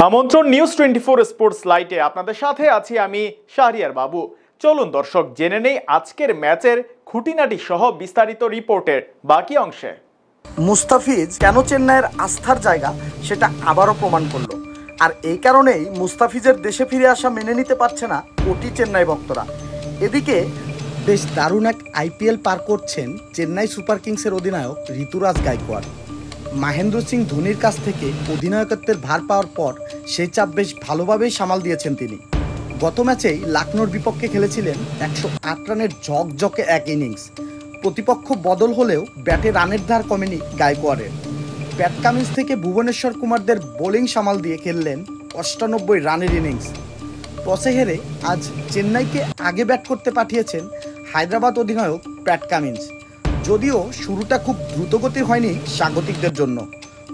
আমন্ত্রণ news 24 sports লাইটে আপনাদের সাথে আছি আমি শাহরিয়ার বাবু। চলুন দর্শক জেনে নেই আজকের ম্যাচের খুঁটিনাটি সহ বিস্তারিত রিপোর্টের বাকি অংশে। মুস্তাফিজ কেন চেন্নাইয়ের আস্থার জায়গা সেটা আবারও প্রমাণ করলো, আর এই কারণেই মুস্তাফিজের দেশে ফিরে আসা মেনে নিতে পারছে না কোটি চেন্নাই ভক্তরা। এদিকে বেশ দারুণ এক আইপিএল পার করছেন চেন্নাই সুপার কিংসের অধিনায়ক ঋতুরাজ গায়কোয়াড়। মহেন্দ্র সিং ধোনির কাছ থেকে অধিনায়কত্বের ভার পাওয়ার পর সেই চাপ বেশ ভালোভাবেই সামাল দিয়েছেন তিনি। গত ম্যাচেই লখনৌর বিপক্ষে খেলেছিলেন 108 রানের ঝকঝকে এক ইনিংস। প্রতিপক্ষ বদল হলেও ব্যাটে রানের ধার কমেনি গায়কোয়াড়ের। প্যাট কামিন্স থেকে ভুবনেশ্বর কুমারদের বোলিং সামাল দিয়ে খেললেন 98 রানের ইনিংস। টসে হেরে আজ চেন্নাইকে আগে ব্যাট করতে পাঠিয়েছেন হায়দ্রাবাদ অধিনায়ক প্যাট কামিন্স। যদিও শুরুটা খুব দ্রুতগতির হয়নি স্বাগতিকদের জন্য।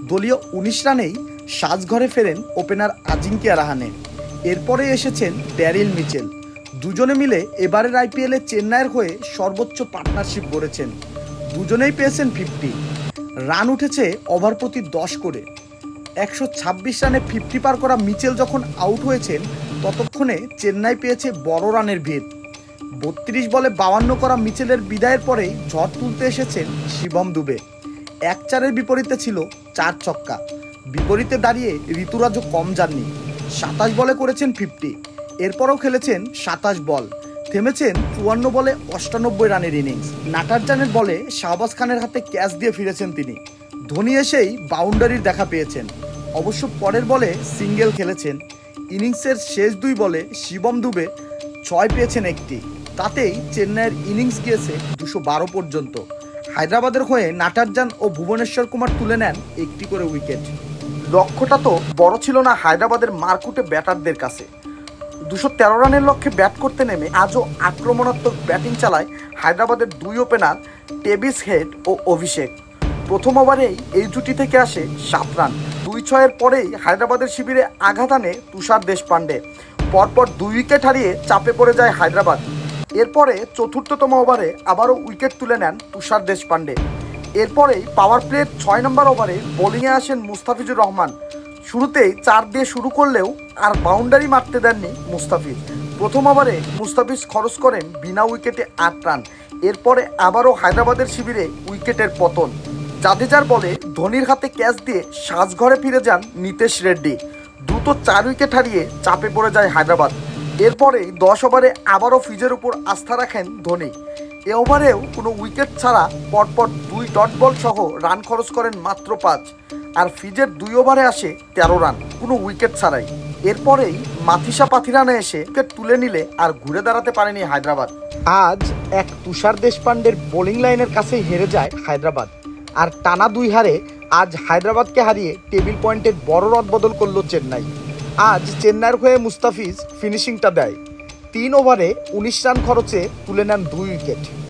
দলীয় 19 রানেই সাজঘরে ফেরেন ওপেনার আজিঙ্কিয়া রাহানে। এরপরে এসেছেন ড্যারিল মিচেল। দুজনে মিলে এবারের আইপিএলে চেন্নাইয়ের হয়ে সর্বোচ্চ পার্টনারশিপ গড়েছেন। দুজনেই পেয়েছেন 50। রান উঠেছে ওভার প্রতি 10 করে। 126 রানে 50 পার করা মিচেল যখন আউট হয়েছেন ততক্ষণে চেন্নাই পেয়েছে বড় রানের ভিড়। 32 বলে 52 করা মিচেলের বিদায়ের পরেই ঝড় তুলতে এসেছেন শিবম দুবে। 1-4-এর বিপরীতে ছিল 4 ছক্কা। বিপরীতে দাঁড়িয়ে ঋতুরাজও কম যাননি, 27 বলে করেছেন 50। এরপরও খেলেছেন 27 বল, থেমেছেন 54 বলে 98 রানের ইনিংস। নাটারজানের বলে শাহবাজ খানের হাতে ক্যাচ দিয়ে ফিরেছেন তিনি। ধোনি এসেই বাউন্ডারির দেখা পেয়েছেন, অবশ্য পরের বলে সিঙ্গেল খেলেছেন। ইনিংসের শেষ 2 বলে শিবম দুবে 6 পেয়েছেন একটি। তাতেই চেন্নাইয়ের ইনিংস গিয়েছে 212 পর্যন্ত। হায়দ্রাবাদের হয়ে নাটারজান ও ভুবনেশ্বর কুমার তুলে নেন একটি করে উইকেট। লক্ষ্যটা তো বড় ছিল না হায়দ্রাবাদের মারকুটে ব্যাটারদের কাছে। 213 রানের লক্ষ্যে ব্যাট করতে নেমে আজও আক্রমণাত্মক ব্যাটিং চালায় হায়দ্রাবাদের 2 ওপেনার টেভিস হেড ও অভিষেক। প্রথম ওভারেই এই জুটি থেকে আসে 7 রান। 2-6-এর পরেই হায়দ্রাবাদের শিবিরে আঘাত আনে তুষার দেশপান্ডে। পরপর 2 উইকেট হারিয়ে চাপে পড়ে যায় হায়দ্রাবাদ। এরপরে চতুর্থতম ওভারে আবারও উইকেট তুলে নেন তুষার দেশপান্ডে। এরপরেই পাওয়ার প্লের 6 নম্বর ওভারে বোলিংয়ে আসেন মুস্তাফিজুর রহমান। শুরুতেই 4 দিয়ে শুরু করলেও আর বাউন্ডারি মারতে দেননি মুস্তাফিজ। প্রথম ওভারে মুস্তাফিজ খরচ করেন বিনা উইকেটে 8 রান। এরপরে আবারও হায়দ্রাবাদের শিবিরে উইকেটের পতন। জাদেজার বলে ধোনির হাতে ক্যাচ দিয়ে সাজঘরে ফিরে যান নিতেশ রেড্ডি। দ্রুত 4 উইকেট হারিয়ে চাপে পড়ে যায় হায়দ্রাবাদ। এরপরেই 10 ওভারে আবারও ফিজের উপর আস্থা রাখেন ধোনি। এ ওভারেও কোনো উইকেট ছাড়া পরপর 2 ডট বল সহ রান খরচ করেন মাত্র 5। আর ফিজের 2 ওভারে আসে 13 রান কোনো উইকেট ছাড়াই। এরপরেই মাথিসা পাথিরানে এসে উইকেট তুলে নিলে আর ঘুরে দাঁড়াতে পারেনি হায়দ্রাবাদ। আজ এক তুষার দেশপান্ডের বোলিং লাইনের কাছেই হেরে যায় হায়দ্রাবাদ। আর টানা 2 হারে আজ হায়দ্রাবাদকে হারিয়ে টেবিল পয়েন্টের বড় রদবদল করল চেন্নাই। আজ চেন্নাইয়ের হয়ে মুস্তাফিজ ফিনিশিংটা দেয়। 3 ওভারে 19 রান খরচে তুলে নেন 2 উইকেট।